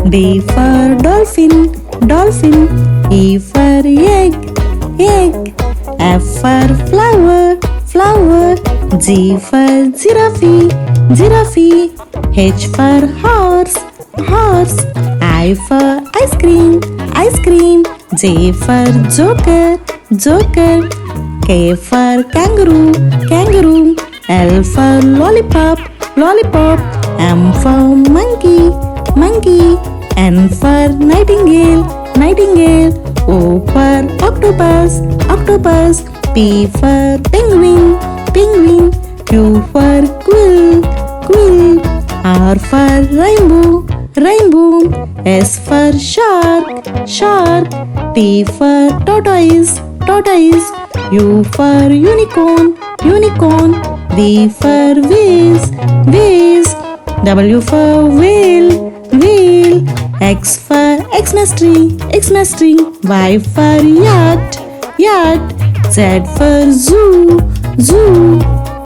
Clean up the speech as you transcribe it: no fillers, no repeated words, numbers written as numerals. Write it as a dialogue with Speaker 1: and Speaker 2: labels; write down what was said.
Speaker 1: D for dolphin, dolphin. E for egg, egg. F for flower, flower. G for giraffe, giraffe. H for horse, horse. I for ice cream, ice cream. J for joker, joker. K for kangaroo, kangaroo. L for lollipop, lollipop. M for monkey, monkey. N for nightingale, nightingale. O for octopus, octopus. P for penguin, penguin. Q for quill, quill. R for rainbow, rainbow. S for shark, shark. T for tortoise, tortoise. U for unicorn, unicorn. V for vase, vase. W for whale, whale. X for Xmas tree, Xmas tree. Y for yacht, yacht. Z for zoo, zoo.